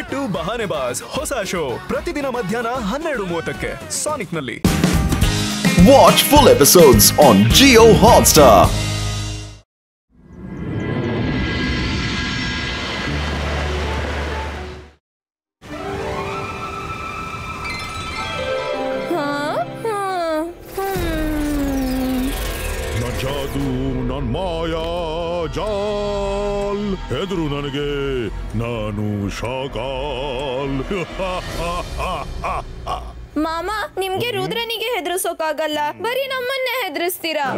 ಬಿಟ್ಟು ಬಹಾನೆಬಾಜ್ ಹೊಸ ಶೋ ಪ್ರತಿದಿನ ಮಧ್ಯಾಹ್ನ 12:30ಕ್ಕೆ ಸಾನಿಕ್ನಲ್ಲಿ. Watch full episodes on Jio Hotstar. ನನ್ ಮಾಯಾ ಜಾಲ್ ಹೆದರು ನನಗೆ ನಾನು ಶಾಕಾಲ್. ಮಾಮ, ನಿಮ್ಗೆ ರುದ್ರನಿಗೆ ಹೆದರ್ಸೋಕಾಗಲ್ಲ, ಬರೀ ನಮ್ಮನ್ನೇ ಹೆದರಿಸ್ತೀರಾ.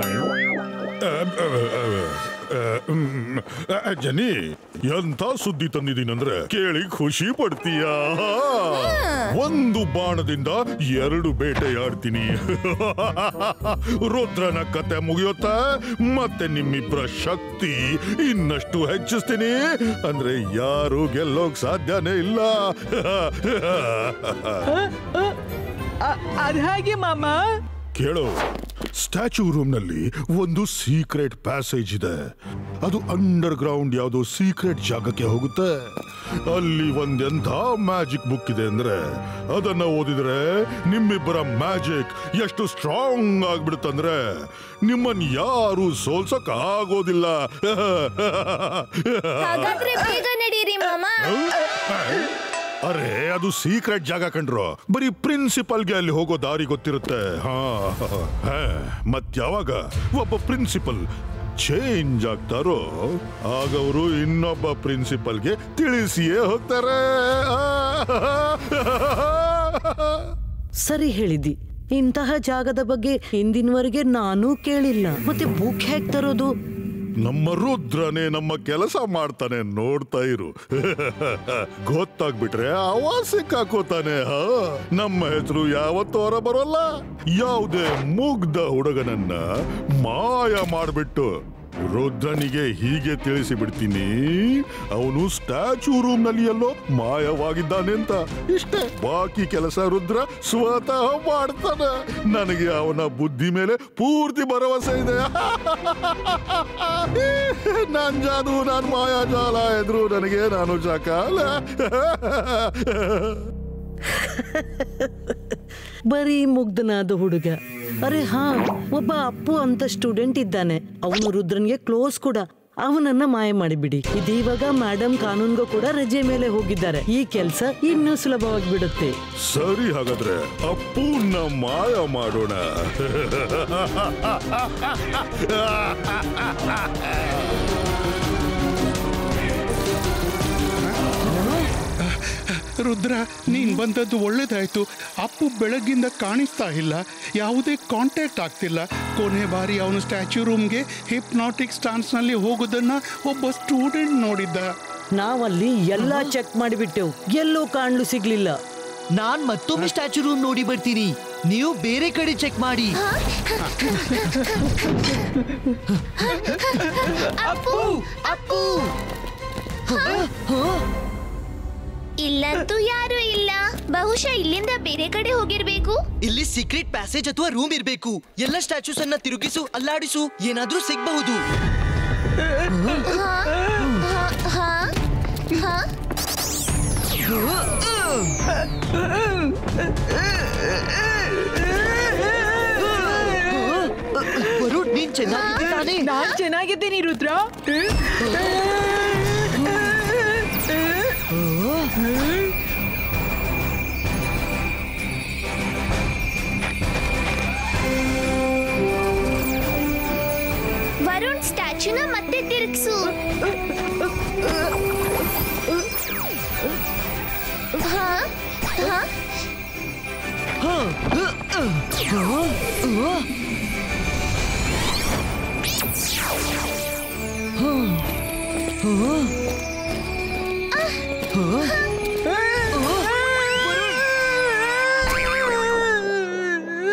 ಜನಿ, ಎಂತ ಸುದ್ದಿ ತಂದಿದ್ದೀನಂದ್ರೆ ಕೇಳಿ ಖುಷಿ ಪಡ್ತೀಯ. ಒಂದು ಬಾಣದಿಂದ 2 ಬೇಟೆಯಾಡ್ತೀನಿ. ರುದ್ರನ ಕತೆ ಮುಗಿಯುತ್ತಾ ಮತ್ತೆ ನಿಮ್ಮಿಬ್ಬರ ಶಕ್ತಿ ಇನ್ನಷ್ಟು ಹೆಚ್ಚಿಸ್ತೀನಿ. ಅಂದ್ರೆ ಯಾರು ಗೆಲ್ಲೋಕ್ ಸಾಧ್ಯನೇ ಇಲ್ಲ. ಅದ್ ಹಾಗೆ ಮಾಮ. ಕೇಳು, ಸ್ಟ್ಯಾಚ್ಯೂ ರೂಮ್ ನಲ್ಲಿ ಒಂದು ಸೀಕ್ರೆಟ್ ಪ್ಯಾಸೇಜ್ ಇದೆ. ಅದು ಅಂಡರ್ ಗ್ರೌಂಡ್ ಯಾವುದೋ ಸೀಕ್ರೆಟ್ ಜಾಗಕ್ಕೆ ಹೋಗುತ್ತೆ. ಅಲ್ಲಿ ಒಂದೆಂಥ ಮ್ಯಾಜಿಕ್ ಬುಕ್ ಇದೆ ಅಂದ್ರೆ ಅದನ್ನ ಓದಿದ್ರೆ ನಿಮ್ಮಿಬ್ಬರ ಮ್ಯಾಜಿಕ್ ಎಷ್ಟು ಸ್ಟ್ರಾಂಗ್ ಆಗ್ಬಿಡುತ್ತಂದ್ರೆ ನಿಮ್ಮನ್ನ ಯಾರು ಸೋಲ್ಸಕ್ ಆಗೋದಿಲ್ಲ. ಹಾಗಾದ್ರೆ ಬೇಗ ನಡೀರಿ ಮಾಮ. ಅರೆ, ಅದು ಸೀಕ್ರೆಟ್ ಜಾಗ ಕಂಡ್ರು. ಬರೀ ಪ್ರಿನ್ಸಿಪಲ್ಗೆ ಅಲ್ಲಿ ಹೋಗೋ ದಾರಿ ಗೊತ್ತಿರುತ್ತೆ. ಮತ್ಯಾವಾಗ ಒಬ್ಬ ಪ್ರಿನ್ಸಿಪಲ್ ಚೇಂಜ್ ಆಗ್ತಾರೋ ಆಗ ಅವರು ಇನ್ನೊಬ್ಬ ಪ್ರಿನ್ಸಿಪಲ್ಗೆ ತಿಳಿಸಿಯೇ ಹೋಗ್ತಾರೆ. ಸರಿ ಹೇಳಿದಿ. ಇಂತಹ ಜಾಗದ ಬಗ್ಗೆ ಹಿಂದಿನವರೆಗೆ ನಾನೂ ಕೇಳಿಲ್ಲ. ಮತ್ತೆ ಬುಕ್ ಹೇಗ್ ತರೋದು? ನಮ್ಮ ರುದ್ರನೇ ನಮ್ಮ ಕೆಲಸ ಮಾಡ್ತಾನೆ, ನೋಡ್ತಾ ಇರು. ಗೊತ್ತಾಗ್ಬಿಟ್ರೆ ಅವ ಸಿಕ್ಕಾಕೋತಾನೆ. ನಮ್ಮ ಹೆಸರು ಯಾವತ್ತೂ ಹೊರ ಬರೋಲ್ಲ. ಯಾವುದೇ ಮುಗ್ಧ ಹುಡುಗನನ್ನ ಮಾಯ ಮಾಡ್ಬಿಟ್ಟು ರುದ್ರನಿಗೆ ಹೀಗೆ ತಿಳಿಸಿ ಬಿಡ್ತೀನಿ, ಅವನು ಸ್ಟ್ಯಾಚ್ಯೂ ರೂಮ್ ನಲ್ಲಿ ಎಲ್ಲೋ ಮಾಯವಾಗಿದ್ದಾನೆ ಅಂತ. ಇಷ್ಟೇ, ಬಾಕಿ ಕೆಲಸ ರುದ್ರ ಸ್ವತಃ ಮಾಡ್ತಾನೆ. ನನಗೆ ಅವನ ಬುದ್ಧಿ ಮೇಲೆ ಪೂರ್ತಿ ಭರವಸೆ ಇದೆ. ನಾನ್ ಜಾದು, ನಾನ್ ಮಾಯಾಜಾಲ ಎದ್ರು ನನಗೆ ನಾನು ಜಾಕಾಲ. ಬರೀ ಮುಗ್ಧನಾದ ಹುಡುಗ. ಅರೆ ಹಾ, ಒಬ್ಬ ಅಪ್ಪು ಅಂತ ಸ್ಟೂಡೆಂಟ್ ಇದ್ದಾನೆ. ಅವನು ರುದ್ರನ್ಗೆ ಕ್ಲೋಸ್ ಕೂಡ. ಅವನನ್ನ ಮಾಯ ಮಾಡಿಬಿಡಿ. ಇದೀವಾಗ ಮೇಡಮ್ ಕಾನೂನ್ಗೂ ಕೂಡ ರಜೆ ಮೇಲೆ ಹೋಗಿದ್ದಾರೆ. ಈ ಕೆಲಸ ಇನ್ನೂ ಸುಲಭವಾಗಿ ಬಿಡುತ್ತೆ. ಸರಿ, ಹಾಗಾದ್ರೆ ಅಪ್ಪುನ ಮಾಯ ಮಾಡೋಣ. ರುದ್ರ, ನೀನ್ ಬಂದದ್ದು ಒಳ್ಳೇದಾಯ್ತು. ಅಪ್ಪು ಬೆಳಗ್ಗಿಂದ ಕಾಣಿಸ್ತಾ ಇಲ್ಲ, ಯಾವುದೇ ಕಾಂಟ್ಯಾಕ್ಟ್ ಆಗ್ತಿಲ್ಲ. ಕೊನೆ ಬಾರಿ ಅವನು ಸ್ಟ್ಯಾಚ್ಯೂ ರೂಮ್ಗೆ ಹಿಪ್ನಾಟಿಕ್ ಸ್ಟಾನ್ಸ್ ನಲ್ಲಿ ಹೋಗೋದನ್ನ ಒಬ್ಬ ಸ್ಟೂಡೆಂಟ್ ನೋಡಿದ್ದ. ನಾವಲ್ಲಿ ಎಲ್ಲಾ ಚೆಕ್ ಮಾಡಿಬಿಟ್ಟೆವು, ಎಲ್ಲೂ ಕಾಣಲು ಸಿಗ್ಲಿಲ್ಲ. ನಾನ್ ಮತ್ತೊಮ್ಮೆ ಸ್ಟ್ಯಾಚ್ಯೂ ರೂಮ್ ನೋಡಿ ಬರ್ತೀನಿ, ನೀವು ಬೇರೆ ಕಡೆ ಚೆಕ್ ಮಾಡಿ. ಅಪ್ಪು, ಅಪ್ಪು. ಇಲ್ಲಂತೂ ಯಾರು ಇಲ್ಲ. ಬಹುಶಃ ಇಲ್ಲಿಂದ ಬೇರೆ ಕಡೆ ಹೋಗಿರ್ಬೇಕು. ಇಲ್ಲಿ ಸೀಕ್ರೆಟ್ ಪ್ಯಾಸೇಜ್ ಅಥವಾ ರೂಮ್ ಇರ್ಬೇಕು. ಎಲ್ಲ ಸ್ಟ್ಯಾಚ್ಯೂಸ್ ಅನ್ನ ತಿರುಗಿಸು, ಅಲ್ಲಾಡಿಸು, ಏನಾದ್ರೂ ಸಿಗಬಹುದು. ವರುಣ್, ನೀನ್ ಚೆನ್ನಾಗಿದ್ದಾನೆ? ನಾನ್ ಚೆನ್ನಾಗಿದ್ದೀನಿ ರುದ್ರ. ವರುಣ್, ಸ್ಟ್ಯಾಚ್ಯೂನ ಮತ್ತೆ ತಿರುಗಿಸು.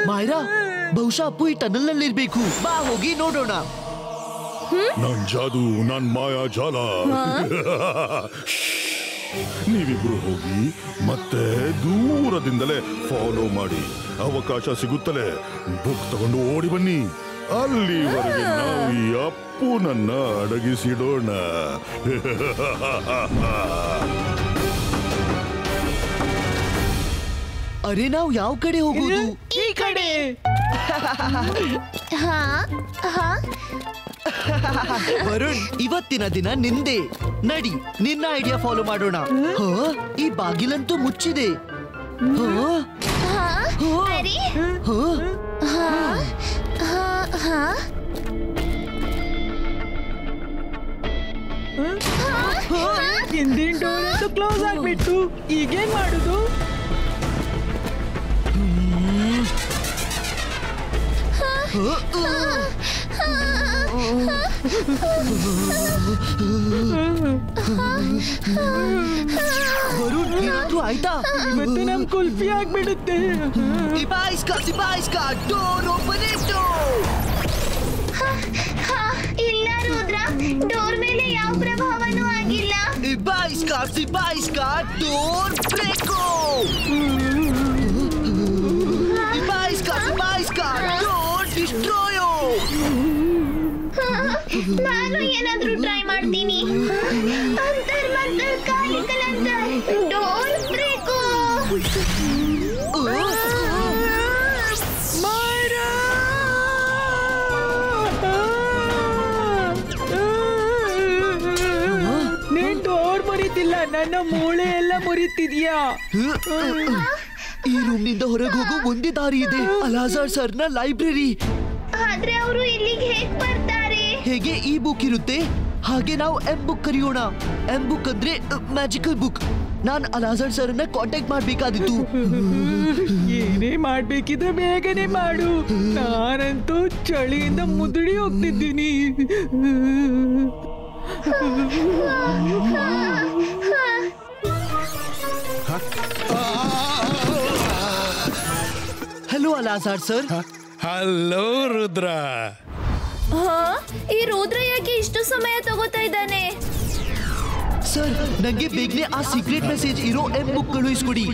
ಮಾಯರಾ, ಬಹುಶಃ ಅಪ್ಪು ಈ ಟನಲ್ ನಲ್ಲಿ ಇರ್ಬೇಕು. ಬಾ ಹೋಗಿ ನೋಡೋಣ. ನನ್ ಜಾದು, ನನ್ ಮಾಯಾಜಾಲ. ನೀವಿಬ್ರು ಹೋಗಿ ಮತ್ತೆ ದೂರದಿಂದಲೇ ಫಾಲೋ ಮಾಡಿ. ಅವಕಾಶ ಸಿಗುತ್ತಲೇ ಬುಕ್ ತಗೊಂಡು ಓಡಿ ಬನ್ನಿ. ಅಲ್ಲಿವರೆಗೆ ನಾವು ಈ ಅಪ್ಪುನನ್ನ ಅಡಗಿಸಿಡೋಣ. ಅರೆ ನಾವು ಯಾವ ಕಡೆ ಹೋಗೋದು? ಈ ಕಡೆ. ಹಾ ಹಾ ವರುಣ್, ಇವತ್ತಿನ ದಿನ ನಿಂದೆ. ನಡಿ, ನಿನ್ನ ಐಡಿಯಾ ಫಾಲೋ ಮಾಡೋಣ. ಹಾ, ಈ ಬಾಗಿಲಂತೂ ಮುಚ್ಚಿದೆ. ಹಾ, ಹಾ ಅರೆ ಹಾ, ಹಾ ಹಾ ಹಾ ಹಿಂದಿನ ಡೋರ್ ಅಂತೂ ಕ್ಲೋಸ್ ಆಗ್ಬಿಟ್ಟು ಈಗೇನ್ ಮಾಡುದು? ವರುಣ್, ಏನಾದ್ರೂ ಆಯ್ತಾ? ಮತ್ತೆ ನಮ್ ಕುಲ್ಫಿ ಆಗ್ಬಿಡುತ್ತೆ. ಡೋರ್ ಓಪನ್ ಇಟ್ಟು. ಇಲ್ಲ ರುದ್ರ, ಡೋರ್ ಮೇಲೆ ಯಾವ ಪ್ರಭಾವನೂ ಆಗಿಲ್ಲ. Door break. ಡೋರ್ ಡಿಸ್ಟ್ರಾಯೋ. ನಾನು ಏನಾದ್ರೂ ಟ್ರೈ ಮಾಡ್ತೀನಿ. ಅಂತರ್ ಮಂತರ್ ಕಾಲಿ ಕಲಂತರ್ ಡೋರ್ ಬ್ರೇಕು. ನೀನ್ ಡೋರ್ ಮುರಿತಿಲ್ಲ, ನನ್ನ ಮೂಳೆ ಎಲ್ಲ ಮುರಿತಿದ್ಯಾ. ಈ ರೂಮ್ನಿಂದ ಹೊರಗೆ ಹೋಗೋ ಒಂದೇ ದಾರಿ ಇದೆ, ಅಲಾಜಾರ್ ಸರ್ನ ಲೈಬ್ರರಿ. ಆದ್ರೆ ಅವರು ಇಲ್ಲಿಗೆ ಹೇಗ್ ಬರ್ತಾರೆ? ಹೇಗೆ ಈ ಬುಕ್ ಇರುತ್ತೆ ಹಾಗೆ ನಾವು ಎಂ ಬುಕ್ ಕರೆಯೋಣ. ಎಂ ಬುಕ್ ಅಂದ್ರೆ ಮ್ಯಾಜಿಕಲ್ ಬುಕ್. ನಾನ್ ಅಲಾಜಾರ್ ಸರ್ನ ಕಾಂಟ್ಯಾಕ್ಟ್ ಮಾಡ್ಬೇಕಾದಿತ್ತು. ಏನೇ ಮಾಡ್ಬೇಕಿದ್ರೆ ಬೇಗನೆ ಮಾಡು. ನಾನಂತೂ ಚಳಿಯಿಂದ ಮುದುಡಿ ಹೋಗ್ತಿದ್ದೀನಿ. Hello Alazar sir. Hello Rudra. ಈ ರುದ್ರ ಯಾಕೆ ಇಷ್ಟು ಸಮಯ ತಗೋತಾ ಇದ್ದಾನೆ? ಸರ್, ನಂಗೆ ಬೇಗನೆ ಆ ಸೀಕ್ರೆಟ್ ಮೆಸೇಜ್ ಇರೋ ಎಂ ಬುಕ್ ಕಳುಹಿಸ್ಕೊಡಿ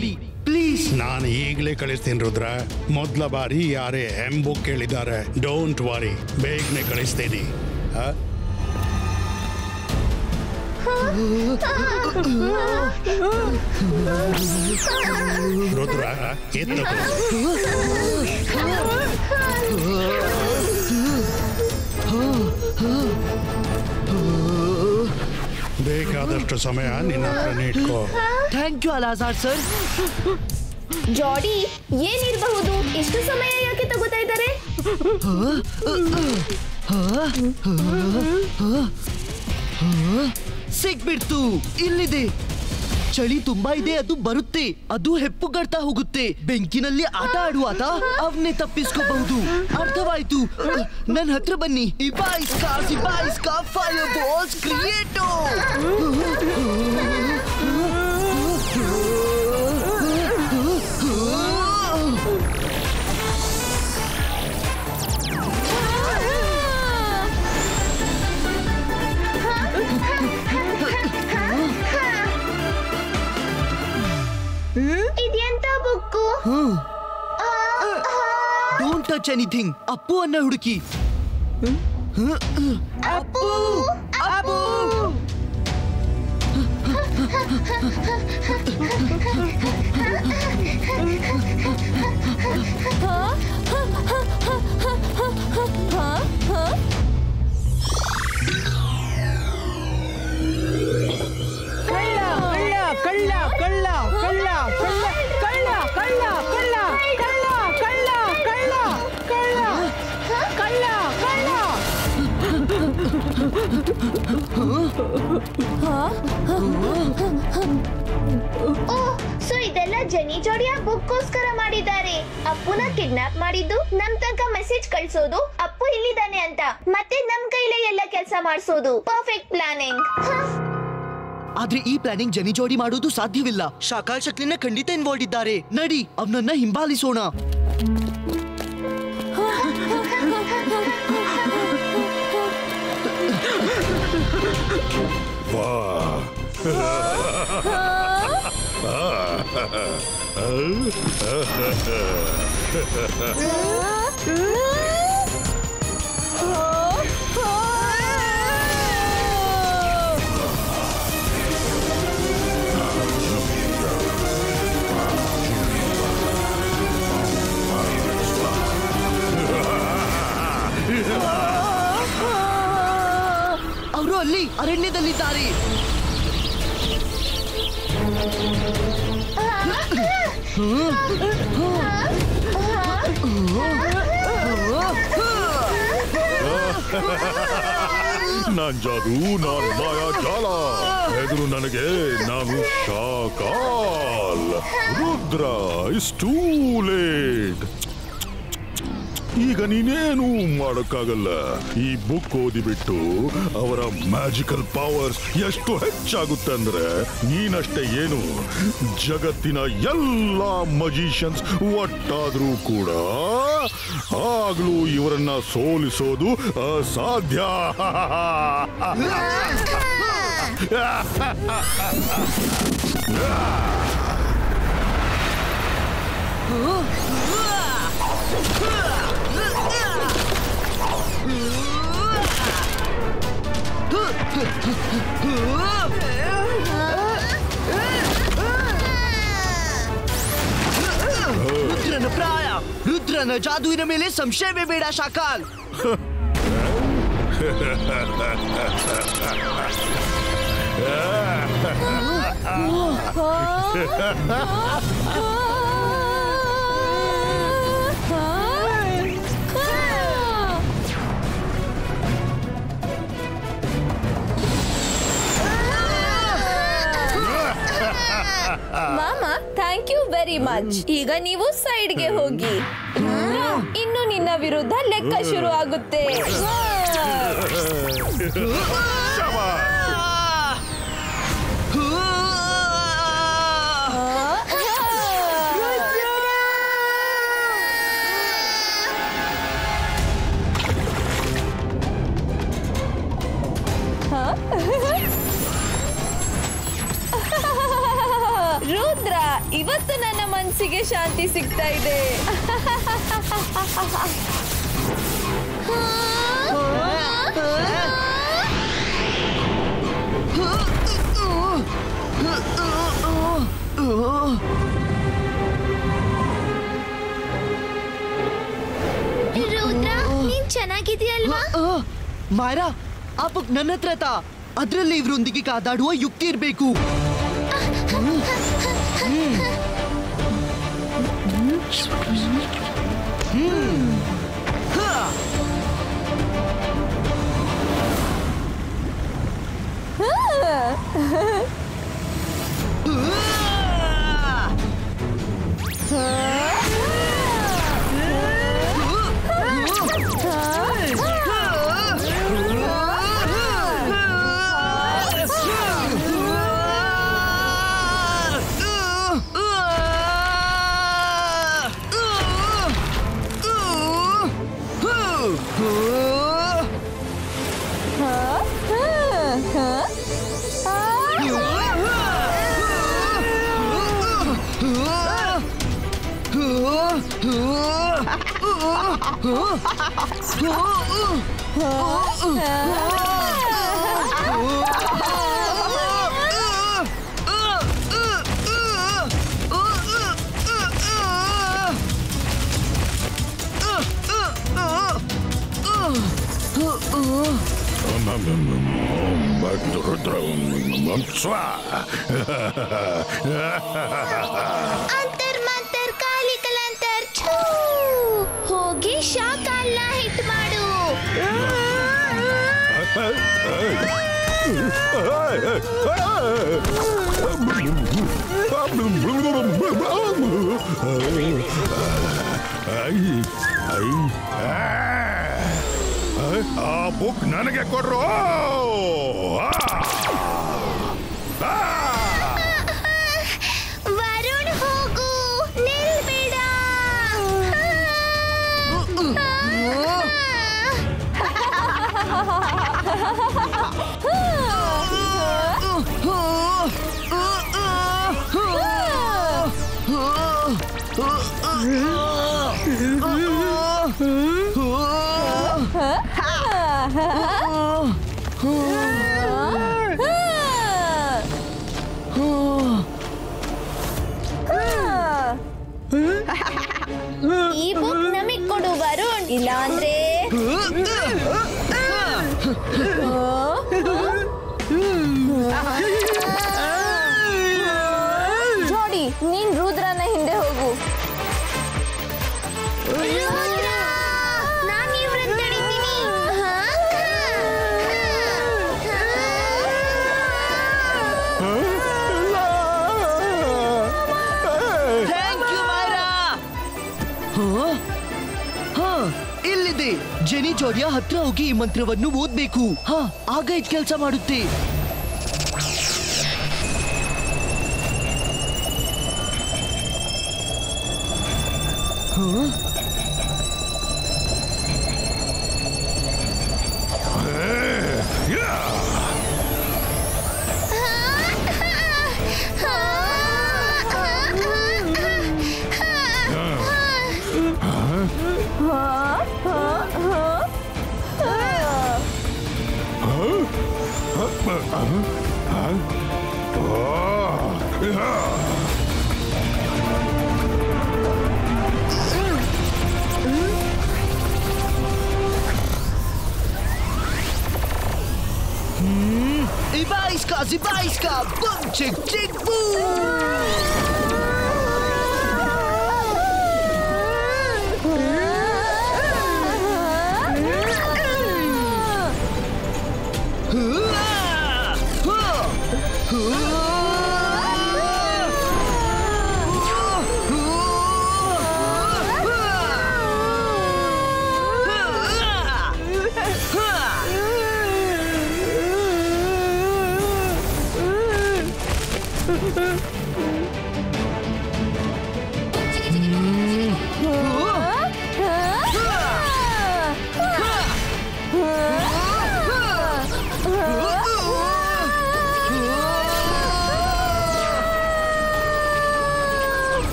ಪ್ಲೀಸ್. ನಾನು ಈಗಲೇ ಕಳಿಸ್ತೀನಿ ರುದ್ರ. ಮೊದಲ ಬಾರಿ ಯಾರೇ ಎಂ ಬುಕ್ ಕೇಳಿದ್ದಾರೆ. ಡೋಂಟ್ ವರಿ, ಬೇಗನೆ ಕಳಿಸ್ತೀನಿ. ರುದ್ರ, ಎತ್ತದು. ಬೇಕಾದಷ್ಟು ಸಮಯ ನಿನ್ನ ಹತ್ರನೇ ಇಟ್ಕೋ. Thank you Alazar sir. ಜಾಡಿ, ಏನಿರಬಹುದು? ಇಷ್ಟು ಸಮಯ ಯಾಕೆ ತಗೋತಾ ಇದ್ದಾರೆ? ಸಿಕ್ಬಿಡ್ತು, ಇಲ್ಲಿದೆ. ಚಳಿ ತುಂಬಾ ಇದೆ, ಅದು ಬರುತ್ತೆ. ಅದು ಹೆಪ್ಪುಗಡ್ತಾ ಹೋಗುತ್ತೆ. ಬೆಂಕಿನಲ್ಲಿ ಆಟ ಆಡುವಾಗ ಅವನ್ನೇ ತಪ್ಪಿಸ್ಕೋಬಹುದು. ಅರ್ಥವಾಯ್ತು. ನನ್ನ ಹತ್ರ ಬನ್ನಿ. ಇಬಾಯಿಸ್ಕಾ ಫೈರ್ ಬಾಲ್ಸ್ ಕ್ರಿಯೇಟೋ. ಇದೆಂತ book? Don't touch anything. Appu ಅನ್ನ ಹುಡುಕಿ. ಅಪ್ಪು ಅಪ್ಪು. ಸೊ ಇದೆಲ್ಲ ಜನಿ ಜೋಡಿಯ ಬುಕ್ಗೋಸ್ಕರ ಮಾಡಿದ್ದಾರೆ. ಅಪ್ಪುನ ಕಿಡ್ನಾಪ್ ಮಾಡಿದ್ದು, ನಮ್ ತನಕ ಮೆಸೇಜ್ ಕಳ್ಸೋದು, ಅಪ್ಪು ಇಲ್ಲಿದ್ದಾನೆ ಅಂತ, ಮತ್ತೆ ನಮ್ ಕೈಲೇ ಎಲ್ಲ ಕೆಲಸ ಮಾಡಿಸೋದು. Perfect planning. ಆದ್ರೆ ಈ ಪ್ಲಾನಿಂಗ್ ಜನಿ ಜೋಡಿ ಮಾಡೋದು ಸಾಧ್ಯವಿಲ್ಲ. ಶಾಕಾಲ್ ಶಕ್ಲಿನ ಖಂಡಿತ ಇನ್ವಾಲ್ವ್ ಇದ್ದಾರೆ. ನಡಿ, ಅವನನ್ನ ಹಿಂಬಾಲಿಸೋಣ. ಅರಣ್ಯದಲ್ಲಿದ್ದಾರೆ. ನಾನ್ ಜಾದು, ನಾನ್ ಮಾಯಾ ಜಾಲ. ಎದುರು ನನಗೆ, ನಾನು Shakaal. Rudra is too late. ಈಗ ನೀನೇನು ಮಾಡೋಕ್ಕಾಗಲ್ಲ. ಈ ಬುಕ್ ಓದಿಬಿಟ್ಟು ಅವರ ಮ್ಯಾಜಿಕಲ್ ಪವರ್ಸ್ ಎಷ್ಟು ಹೆಚ್ಚಾಗುತ್ತೆ ಅಂದ್ರೆ ನೀನಷ್ಟೇ ಏನು, ಜಗತ್ತಿನ ಎಲ್ಲ ಮಜಿಷಿಯನ್ಸ್ ಒಟ್ಟಾದ್ರೂ ಕೂಡ ಆಗ್ಲೂ ಇವರನ್ನ ಸೋಲಿಸೋದು ಅಸಾಧ್ಯ. ರುದ್ರನ ಪ್ರಾಯ, ರುದ್ರನ ಜಾದುವಿನ ಮೇಲೆ ಸಂಶಯವೇ ಬೇಡ ಶಾಕಾಲ್. ಮಾಮ, ಥ್ಯಾಂಕ್ ಯು ವೆರಿ ಮಚ್. ಈಗ ನೀವು ಸೈಡ್ಗೆ ಹೋಗಿ. ಇನ್ನು ನಿನ್ನ ವಿರುದ್ಧ ಲೆಕ್ಕ ಶುರು ಆಗುತ್ತೆ. ರುದ್ರ, ಇವತ್ತು ನನ್ನ ಮನಸ್ಸಿಗೆ ಶಾಂತಿ ಸಿಗ್ತಾ ಇದೆ. ರುದ್ರ, ನೀನ್ ಚೆನ್ನಾಗಿದೆಯಲ್ವಾ? ಮಾಯರಾ, ಆ ಬುಕ್ ನನ್ನ ಹತ್ರ ತಾ. ಅದ್ರಲ್ಲಿ ಇವ್ರೊಂದಿಗೆ ಕಾದಾಡುವ ಯುಕ್ತಿ ಇರ್ಬೇಕು. ಅಂತರ್ ಮಂತರ್ ಕಾಲಿ ಕಲಂತರ್ ಛೂ. ಹೋಗಿ ಶಾಕಾಲ್ನ ಹಿಟ್ ಮಾಡು. ಆ ಬುಕ್ ನನಗೆ ಕೊಡ್ರು. ವರುಣ್, ಹೋಗು, ನಿಲ್ಬೇಡ. ಈ ಬುಕ್ ನಮಗ್ ಕೊಡು ವರುಣ್, ಇಲ್ಲ ಅಂದ್ರೆ ನೀನ್ ರುದ್ರನ ಹಿಂದೆ ಹೋಗು. ನಾನ್ ಈ ವೃತ್ತ ಹಿಡಿತೀನಿ. Thank you Myra. ಇಲ್ಲಿದೆ. ಜೆನಿ ಜೋಡಿಯ ಹತ್ರ ಹೋಗಿ ಈ ಮಂತ್ರವನ್ನು ಓದ್ಬೇಕು. ಆಗ ಇದು ಕೆಲಸ ಮಾಡುತ್ತೆ. Zibaiska, boom, chick, chick,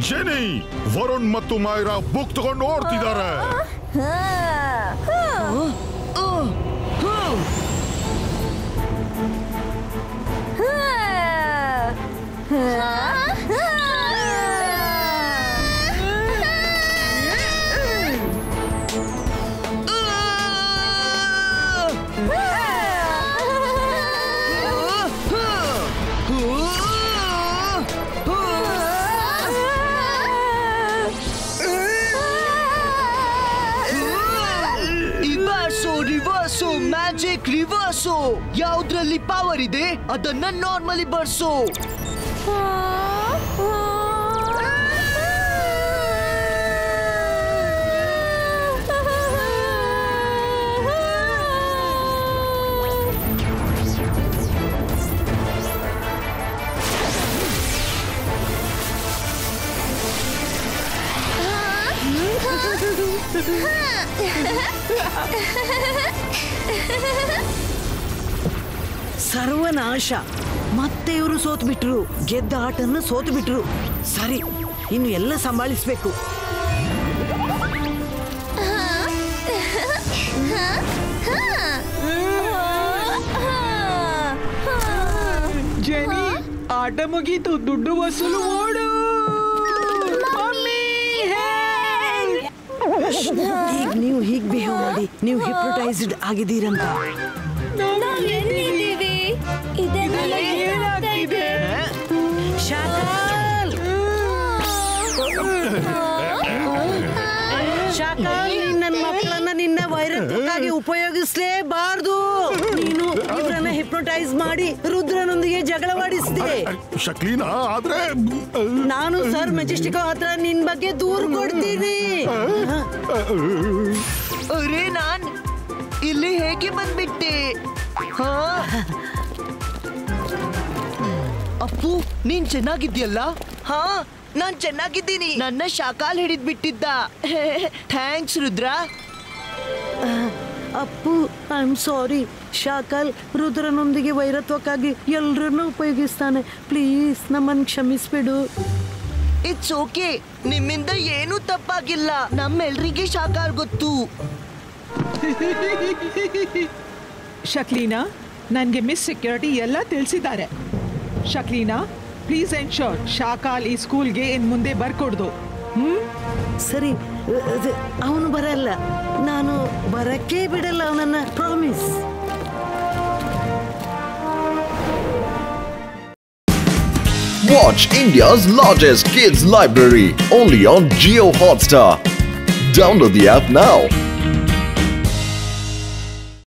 ಜೆನಿ, Varun ಮತ್ತು ಮೈರಾ ಬುಕ್ ತಗೊಂಡು ಓಡ್ತಿದ್ದಾರೆ. Magic reverse. ಯಾವ್ದ್ರಲ್ಲಿ ಪವರ್ ಇದೆ ಅದನ್ನ ನಾರ್ಮಲಿ ಬರ್ಸು. ಸರ್ವನಾಶ. ಮತ್ತೆ ಇವರು ಸೋತು ಬಿಟ್ರು. ಗೆದ್ದ ಆಟನ್ನು ಸೋತು ಬಿಟ್ರು. ಸರಿ, ಇನ್ನು ಎಲ್ಲ ಸಂಭಾಳಿಸ್ಬೇಕು. ಜೆನಿ, ಆಟ ಮುಗೀತು. ದುಡ್ಡು ವಸೂಲು ಓಡು. ಈಗ ನೀವು ಹೀಗೆ ಬಿಹೇವ್ ಮಾಡಿ ನೀವು ಹಿಪ್ನೋಟೈಸ್ಡ್ ಆಗಿದ್ದೀರಂತ. ಇದೆಲ್ಲ ಏನಾಗ್ತಿದೆ? ಶಾಕಾಲ್, ಶಾಕಾಲ್, ನನ್ನ ಮಕ್ಕಳನ್ನ ನಿನ್ನ ವೈರತ್ವಕ್ಕಾಗಿ ಉಪಯೋಗಿಸಲೇಬಾರ್ದು. ನೀನು ಇವರನ್ನ ಹಿಪ್ನೋಟೈಸ್ ಮಾಡಿ ರುದ್ರನೊಂದಿಗೆ ಜಗಳವಾಡಿಸಿದೆ. ಶಕ್ಲೀನಾ, ಆದ್ರೆ ನಾನು ಸರ್ ಮೆಜೆಸ್ಟಿಕೋ ಹತ್ರ ನಿನ್ ಬಗ್ಗೆ ದೂರು ಕೊಡ್ತೀನಿ. ಅರೆ, ನಾನ್ ಇಲ್ಲಿ ಹೇಗೆ ಬಂದ್ಬಿಟ್ಟೆ? ಅಪ್ಪು, ನೀನ್ ಚೆನ್ನಾಗಿದ್ಯಲ್ಲ? ನಾನ್ ಚೆನ್ನಾಗಿದ್ದೀನಿ. ನನ್ನ ಶಾಕಾಲ್ ಹಿಡಿದ್ ಬಿಟ್ಟಿದ್ದ. Thanks Rudra. Appu, I am sorry. Shakaal ರುದ್ರನೊಂದಿಗೆ ವೈರತ್ವಕ್ಕಾಗಿ ಎಲ್ಲರನ್ನೂ ಉಪಯೋಗಿಸ್ತಾನೆ. ಪ್ಲೀಸ್ ನಮ್ಮನ್ನು ಕ್ಷಮಿಸ್ಬಿಡು. It's okay. ನಿಮ್ಮಿಂದ ಏನೂ ತಪ್ಪಾಗಿಲ್ಲ. ನಮ್ಮೆಲ್ರಿಗೆ ಶಾಕಾಲ್ ಗೊತ್ತು. ಶಕ್ಲೀನಾ, ನನಗೆ ಮಿಸ್ ಸೆಕ್ಯೂರಿಟಿ ಎಲ್ಲ ತಿಳಿಸಿದ್ದಾರೆ. ಶಕ್ಲೀನಾ, ಪ್ಲೀಸ್ ಎನ್ಶೋರ್ ಶಾಕಾಲ್ ಈ ಸ್ಕೂಲ್ಗೆ ಇನ್ ಮುಂದೆ ಬರ್ಕೊಡ್ದು. ಸರಿ, ಅವನು ಬರಲ್ಲ, ನಾನು ಬರಕ್ಕೆ ಬಿಡಲ್ಲ ಅವನನ್ನ, promise. Watch India's largest kids library only on Jio Hotstar. Download the app now.